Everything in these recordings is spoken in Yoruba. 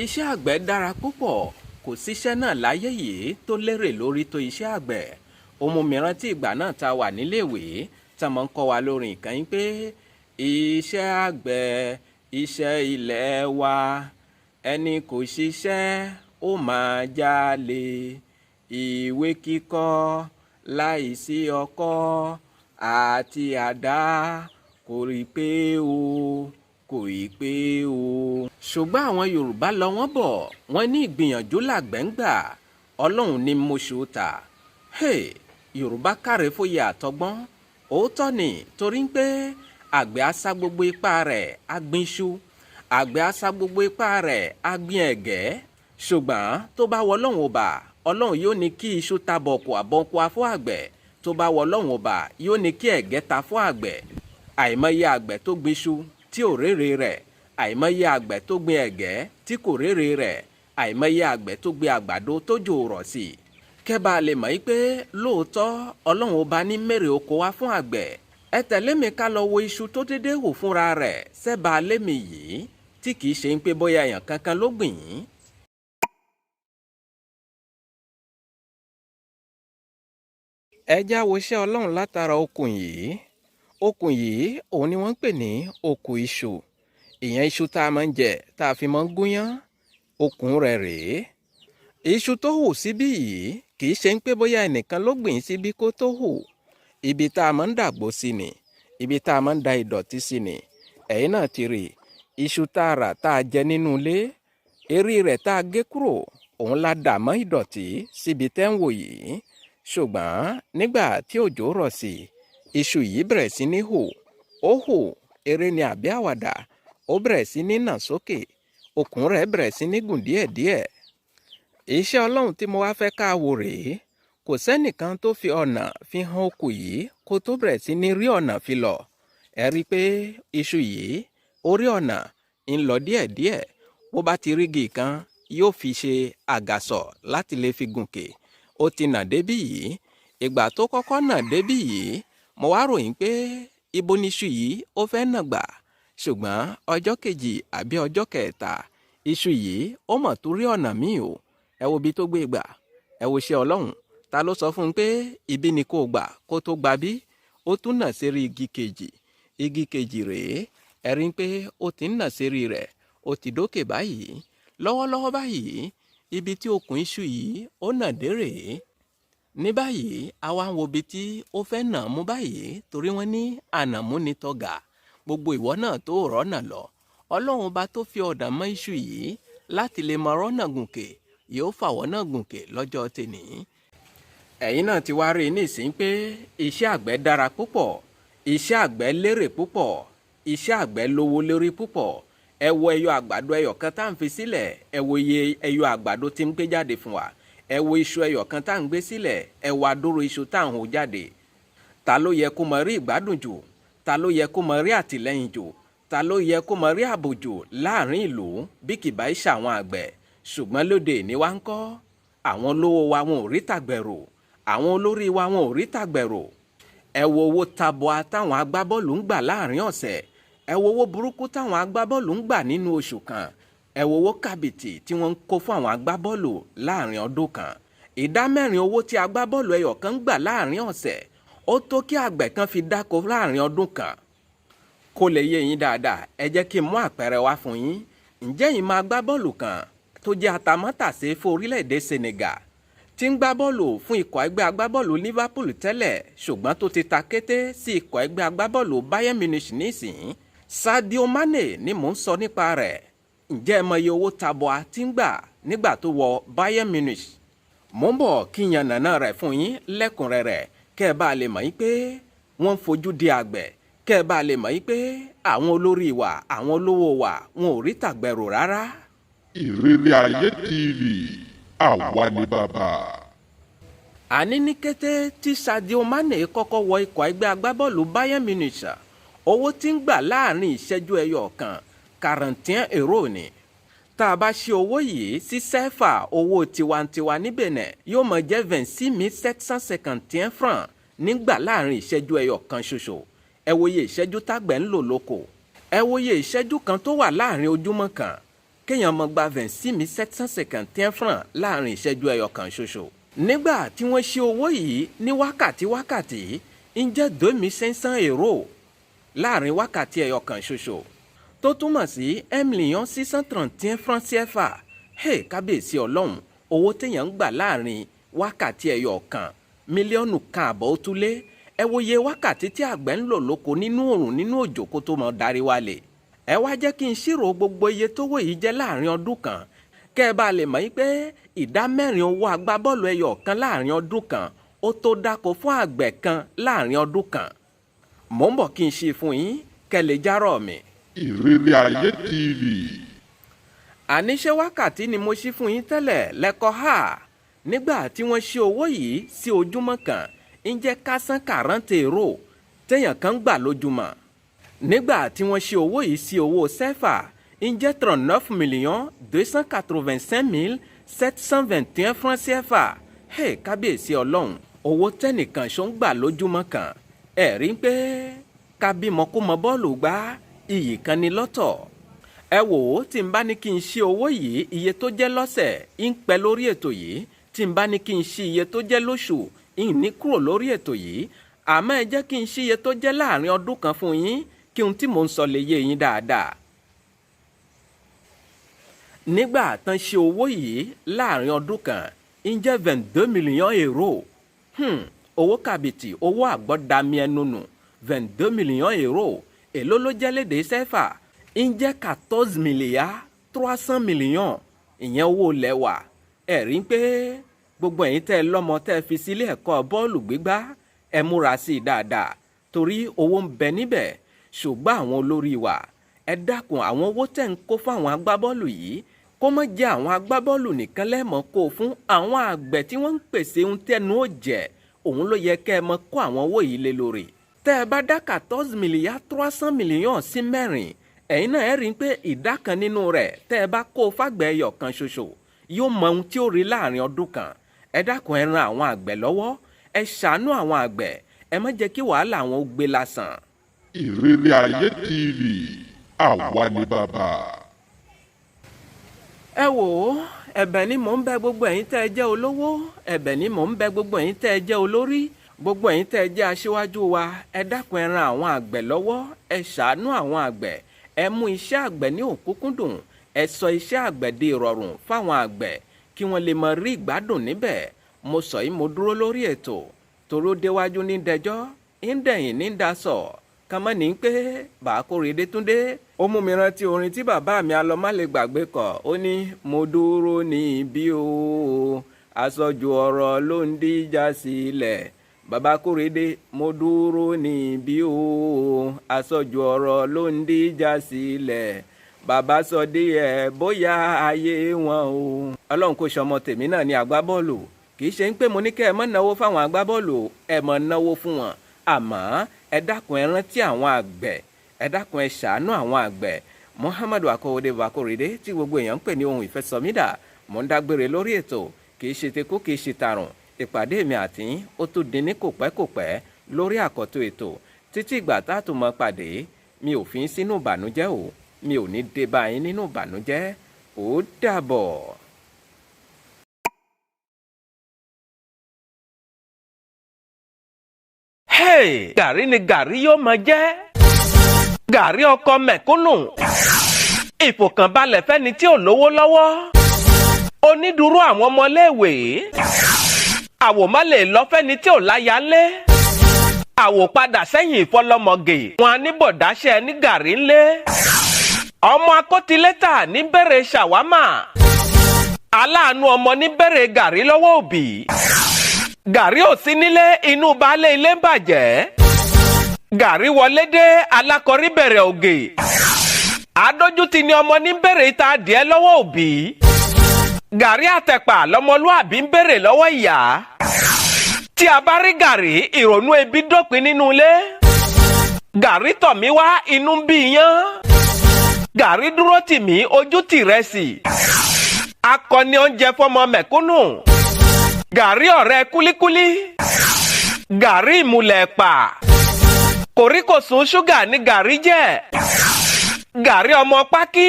Iṣẹ́ àgbẹ̀ dára púpọ̀, kò síṣẹ́ náà láyé yìí tó lérè lórí tó iṣẹ́ àgbẹ̀. Ohun mìíràn tí ìgbà náà ta wà níléèwé tá mọ̀ ń kọ́ wa lórí nǹkan yín pé iṣẹ́ àgbẹ̀ iṣẹ́ ilẹ̀ wa, ẹni kò ṣiṣẹ́ ó máa jalè, ìwé kíkọ́ láìsí ọkọ́ àti àdá kò rí pé o, kò rí pé o. Ṣùgbọ́n àwọn Yorùbá lọ wọ́n bọ̀, wọ́n ní ìgbìyànjú làgbẹ̀ ń gbà, Ọlọ́run ní mọṣú ta. Yorùbá káre fóyè àtọgbọ́n, òótọ́ ni, torí pé àgbẹ̀ á sá gbogbo ipá rẹ̀ á gbin iṣu, àgbẹ̀ á sá gbogbo ipá rẹ̀ á gbin ẹ̀gẹ́, ṣùgbọ́n tó bá wọ Ọlọ́run ọba, Ọlọ́run yóò ní kí iṣu ta bọ̀kù àbọ̀kù fún àgbẹ̀, tó bá wọ Ọlọ́run ọba yóò ní kí ẹ̀gẹ́ ta fún àgbẹ̀. Àìmọye àgbẹ̀ tó gbin iṣu tí ò rérè rẹ̀, àìmọye àgbẹ̀ tó gbin ẹ̀gẹ́ tí kò rérè rẹ̀, àìmọye àgbẹ̀ tó gbin àgbàdo tójò rọ̀ sí. Kẹ́bà lè mọ̀ pé lóòótọ́ Ọlọ́run ọba ní mèrè oko wá fún àgbẹ̀. Ẹ tẹ̀lé mi ká lọ wo iṣu tó dédé hù fúnra rẹ̀ sẹ́bà lémi yìí tí kìí ṣe ń pé bóyá èèyàn kankan ló gbìn yín. Ẹ já wo iṣẹ́ Ọlọ́run látara okùn yìí. Okùn yìí òun ni wọ́n ń pè ní okùn iṣu. Ìyẹn iṣu tá a máa ń jẹ tá a fi máa ń gúnyán. Okùn rẹ̀ rèé. Iṣu tó hù síbí yìí kìí ṣe ń pé bóyá ẹnìkan ló gbìn síbí kó tó hù. Ibi tá a máa ń dàgbò sí ni, ibi tá a máa ń da ìdọ̀tí sí ni. Ẹ̀yin náà ti rí iṣu tá a rà tá a jẹ nínú ilé, eré rẹ̀ tá a gé kúrò, òun la dà mọ́ ìdọ̀tí síbi tẹ́ ń wò yìí. Ṣùgbọ́n nígbà tí òjò rọ̀ sí, iṣu yìí bẹ̀rẹ̀ sí ní hù. Ó hù, eré ni àbí àwàdà, ó bẹ̀rẹ̀ sí ní nà sókè, okùn rẹ̀ bẹ̀rẹ̀ sí ní gùn díẹ̀díẹ̀. Iṣẹ́ Ọlọ́run tí mo wá fẹ́ ká wò rèé. Kò sẹ́nìkan tó fi ọ̀nà fi hàn okùn yìí kó tó bẹ̀rẹ̀ sí ní rí ọ̀nà fi lọ. Ẹ rí i pé iṣu yìí orí ọ̀nà ń lọ díẹ̀díẹ̀. Bó bá ti rígi kan yóò fi ṣe àgàsọ̀ láti lè fi gùnkè. Ó ti nà débí yìí. Ìgbà tó kọ́kọ́ nà débí yìí, mo wá ròyìn pé ibo ni iṣu yìí ó fẹ́ nà gbà. Ṣùgbọ́n ọjọ́ kejì àbí ọjọ́ kẹta, iṣu yìí ó mọ̀ tó rí ọ̀nà míì o. Ẹ wo ibi tó gbé gbà, ẹ wo iṣẹ́ Ọlọ́run. Ta ló sọ fún un pé ibi ni kò gbà kó tó gbà bí? Ó tún nà sérí igi kejì. Igi kejì rèé. Ẹ rí i pé ó ti ń nà sérí rẹ̀, ó ti dókè báyìí. Lọ́wọ́lọ́wọ́ báyìí, ibi tí okùn iṣu yìí ó nà dé rèé. Ní báyìí, a wá ń wo ibi tí ó fẹ́ nà mú báyìí, torí wọ́n ní ànàmú ni tọ́gà. Gbogbo ìwọ náà tó rọ́nà lọ, Ọlọ́run bá tó fi ọ̀dà mọ́ iṣu yìí láti lè máa rọ́nà gùnkè, yóò fàwọ́ náà gùnkè lọ́jọ́ tèní. Ẹ̀yin náà ti wá rí nísìnyí pé iṣẹ́ àgbẹ̀ dára púpọ̀, iṣẹ́ àgbẹ̀ lérè púpọ̀, iṣẹ́ àgbẹ̀ lówó lórí púpọ̀. Ẹ wo ẹyọ àgbàdo ẹyọ kan tá à ń fi sílẹ̀, ẹ wo iye ẹyọ àgbàdo tí ń gbé jáde fún wa. Ẹ wo iṣu ẹyọ kan tá à ń gbé sílẹ̀, ẹ wo adúrú iṣu tá à ń hù jáde. Ta ló yẹ kó mọ rí ìgbádùn jù? Ta ló yẹ kó mọ rí àtìlẹ́yìn jù? Ta ló yẹ kó mọ rí ààbò jù láàrin ìlú bí kì bá ṣe àwọn àgbẹ̀? Ṣùgbọ́n lóde ìní wa ń kọ́, àwọn olówó wa wọn ò rí tàgbẹ̀rò, àwọn olórí wa wọn ò rí tàgbẹ̀rò. Ẹ wo owó tabua táwọn agbábọ́ọ̀lù ń gbà láàrin ọ̀sẹ̀. Ẹ wo owó burúkú táwọn agbábọ́ọ̀lù ń gbà nínú oṣù kan. Ẹ wo owó kàbìtì tí wọ́n ń kó fún àwọn agbábọ́ọ̀lù láàrin ọdún kan. Ìdá mẹ́rin owó tí agbábọ́ọ̀lù ẹyọ kan ń gbà láàrin ọ̀sẹ̀, ó tó kí àgbẹ̀ kan fi dáko láàrin ọdún kan. Kó lè yé yín dáadáa, ẹ jẹ́ kí n mú àpẹẹrẹ wá fún yín. Ǹjẹ́ yín máa agbábọ́ọ̀lù kan tó jẹ́ atamátàsé fún orílẹ̀-èdè Senegal, tí ń gbá bọ́ọ̀lù fún ikọ̀ ẹgbẹ́ agbábọ́ọ̀lù Liverpool tẹ́lẹ̀, ṣùgbọ́n tó ti ta kété sí ikọ̀ ẹgbẹ́ agbábọ́ọ̀lù Bayern Munich nísìnyí? Sadio Mane ni mò ń sọ nípa rẹ̀. Ǹjẹ́ ẹ mọ iye owó tabua tí ń gbà nígbà tó wọ Bayern Munich? Mò ń bọ̀ kí yan nàná rẹ̀ fún yín lẹ́kùnrẹ́rẹ́, kẹ́ ẹ bá lè mọ̀ yín pé wọ́n ń fojú di àgbẹ̀, kẹ́ ẹ bá lè mọ̀ yín pé àwọn olórí wa, àwọn olówó wa, wọn ò rí tàgbẹ̀rò rárá. Ìrírí Ayé TV, àwa ni bàbá. Àní ní kété tí Sadio Mane kọ́kọ́ wọ ikọ̀ ẹgbẹ́ agbábọ́ọ̀lù Bayern Munich, owó tí ń gbà láàrin ìṣẹ́jú ẹyọ kan 41 euro ni. Tá a bá ṣe owó yìí sí sẹ́fà owó tiwantiwa ní Benin, yóò mọ̀ jẹ́ 26 751 francs nígbà láàrin ìṣẹ́jú ẹyọ kan ṣoṣo. Ẹ wo iye ìṣẹ́jú tágbẹ̀ ń lò lóko. Ẹ wo iye ìṣẹ́jú kan tó wà láàrin ojúmọ́ kan. kéèyàn mọ gba 26 751 francs láàrin ìṣẹ́jú ẹyọ kan ṣoṣo. nígbà tí wọ́n ṣe owó yìí ní wákàtí ń jẹ́ 2500 euros láàrin wákàtí ẹyọ kan ṣoṣo tó túmọ̀ sí 1 631 francs CFA. kábíyèsí ọlọ́run, owó téèyàn ń gbà láàrin wákàtí ẹyọ kan, 1.5 mílíọ̀nù ó túlé. ẹ wo iye wákàtí tí àgbẹ̀ ń lò lóko nínú òrùn nínú òjò kó tó mọ darí wálé. ẹ wá jẹ́ kí n ṣírò gbogbo iye tówó yìí jẹ́ láàrin ọdún kan, kẹ́ ẹ bá lè mọ̀ pé ìdá 4 owó agbábọ́ọ̀lù ẹyọ kan láàrin ọdún kan ó tó dáko fún àgbẹ̀ kan láàrin ọdún kan. mò ń bọ̀ kí n ṣe fún yín kẹ́ lè járọ̀ mi. Ìrírí Ayé TV. àníṣe wákàtí ni mo ṣí fún yín tẹ́lẹ̀ lẹ́kọ̀ọ́ hà. nígbà tí wọ́n ṣí owó yìí sí ojúmọ́ kan ń jẹ́ 440 euros téèyàn kan gbà lójúmọ́. nígbà tí wọ́n ṣí owó yìí sí owó sẹ́fà ń jẹ́ 39 285 721 francs CFA. kábíyèsí ọlọ́run, owó tẹ́nìkan ṣó ń gbà lójúmọ́ kan. ẹ rí pé kábímọ kó mọ bọ́ọ̀lù gbá iyì kan ní lọ́tọ̀. ẹ wò ó, tí n bá ní kí n ṣí owó yìí iye tó jẹ́ lọ́sẹ̀ ń pẹ́ lórí ètò yìí. tí n bá ní kí n ṣí iye tó jẹ́ lóṣù ń ní kúrò lórí ètò yìí. àmọ́ ẹ jẹ́ kí n ṣí iye tó jẹ́ láàrin ọdún kan fún yín kí ohun tí mò ń sọ lè yé yín dáadáa. nígbà tán ṣe owó yìí láàrin ọdún kan ń jẹ́ 22 millions euros. owó kàbìtì, owó àgbọ́dami ẹnu nù. 22 millions euros èló ló jẹ́ lédè sẹ́fà ń jẹ́ 14 milliards 300 millions. ìyẹn owó lẹ́wà. ẹ rí pé gbogbo ẹ̀yin tẹ́ ẹ lọ́mọ tẹ́ ẹ fi sílé ẹ̀kọ́ bọ́ọ̀lù gbígbá ẹ múra sí i dáadáa torí owó ń bẹ níbẹ̀. ṣùgbọ́n àwọn olórí wa ẹ dákun, àwọn owó tẹ́ ń kó fún àwọn agbábọ́ọ̀lù yìí kó má jẹ́ àwọn agbábọ́ọ̀lù nìkan lẹ́mọ̀ kó fún àwọn àgbẹ̀ tí wọ́n ń pèsè ohun tẹ́nu ó jẹ. òun ló yẹ kẹ́ ẹ mọ kó àwọn owó yìí lé lórí. tẹ́ ẹ bá dá 14 milliards 300 millions sí mẹ́rin, ẹ̀yin náà ẹ rí pé ìdá kan nínú rẹ̀ tẹ́ ẹ bá kó fàgbẹ̀ ẹyọ kan ṣoṣo yóò mọ ohun tí ó rí láàrin ọdún kan. ẹ dákun, ẹ ran àwọn àgbẹ̀ lọ́wọ́, ẹ ṣàánú àwọn àgbẹ̀, ẹ má jẹ́ kí wàhálà àwọn ó gbé lásán. Ìrírí Ayé TV, àwa ni bàbá. ẹ wò ó, ẹ̀bẹ̀ ni mò ń bẹ̀ gbogbo ẹ̀yin tẹ́ ẹ jẹ́ olówó, ẹ̀bẹ̀ ni mò ń bẹ̀ gbogbo ẹ̀yin tẹ́ ẹ jẹ́ olórí, gbogbo ẹ̀yin tẹ́ ẹ jẹ́ aṣíwájú wa, ẹ dákun ẹ ran àwọn àgbẹ̀ lọ́wọ́, ẹ ṣàánú àwọn àgbẹ̀, ẹ mú iṣẹ́ àgbẹ̀ ní òkúnkúndùn, ẹ sọ iṣẹ́ àgbẹ̀ di ìrọ̀rùn fáwọn àgbẹ̀ kí wọ́n lè mọ rí ìgbádùn níbẹ̀. mo sọ yìí mo dúró lórí ètò toró déwájú ní dẹjọ́ ń dẹ̀yìn ní dasọ̀ kàmọ́ ní pé Bàkórèdé Túndé. ó mú mi rántí orin tí bàbá mi alọ́málè gbàgbé kọ. ó ní mo dúró ní ibi o àsọjù ọ̀rọ̀ ló ń díjà sílẹ̀. bàbá Kórèdé, mo dúró ní ibi o àsọjù ọ̀rọ̀ ló ń díjà sílẹ̀. bàbá sọ díẹ̀ bóyá ayé wọn o. ọlọ́run kò ṣọmọ tèmi náà ní agbábọ́ọ̀lù. kì í ṣe ń pé mo ní kẹ́ ẹ mọ́ náwó fáwọn agbábọ́ọ̀lù, ẹ mọ́ náwó fún wọn. àmọ́ ẹ dákun ẹ rántí àwọn àgbẹ̀, ẹ dákun ẹ ṣàánú àwọn àgbẹ̀. Muhammadu Akọ́wọ́dé Bàkórèdé tí gbogbo èèyàn ń pè ní ohun ìfẹ́ SOMIDA, mò ń dágbére lórí ètò. kì í ṣe tekú kì í ṣe tàrùn. ìpàdé mi àti yín ó tún di ní kòpẹ́kòpẹ́ lórí àkọ́tún ètò. títí ìgbà tá a tún mọ pàdé, mi ò fi sínú ìbànújẹ́ o, mi ò ní dé bá yín nínú ìbànújẹ́. ó dàbọ̀. gàrí ni gàrí yóò máa jẹ́. gàrí ọkọ mẹ̀kúnnù. ìfòkànbalẹ̀ fẹ́ni tí ò lówó lọ́wọ́. onídùúró àwọn ọmọléèwé. àwòmálè lọ fẹ́ni tí ò láya ńlé. àwòpadà sẹ́yìn ìfọlọ́mọgè. wọn á ní bọ̀dáṣẹ́ ní gàrí ńlé. ọmọ akótilétà ní bẹ̀rẹ̀ ṣàwámà. aláàánú ọmọ ní bẹ̀rẹ̀ gàrí lọ́wọ́ òbí. gàrí ò sí nílé, inú baálé ilé ń bàjẹ́. gàrí wọlé dé, alákọ̀rí bẹ̀rẹ̀ ògè. adójútì ni ọmọ ní bẹ̀rẹ̀ ìta adìẹ lọ́wọ́ òbí. gàrí àtẹ̀pà lọ́mọlúàbí ń bẹ̀rẹ̀ lọ́wọ́ ìyá. tí a bá rí gàrí, ìrònú ebi dópin nínú ilé. gàrí tọ̀ mí wá, inú ń bí yán. gàrí dúró tì mí, ojú tì rẹ̀ sí. akọni oúnjẹ fọmọ mẹ̀kúnnù. gàrí ọ̀rẹ́ kúlíkúlí. gàrí ìmùlẹ̀ ẹ̀pà. kòríkòsùn ṣúgà ní gàrí jẹ́. gàrí ọmọ pákí.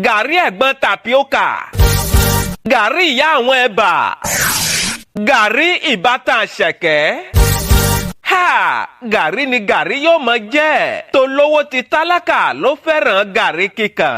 gàrí ẹ̀gbọ́n tapioca, gàrí ìyá àwọn ẹ̀bà, gàrí ìbátan ṣẹ̀kẹ́. Gàrí ni gàrí yóò mọ jẹ́. Tolówó ti tálákà ló fẹ́ràn gàrí kíkan.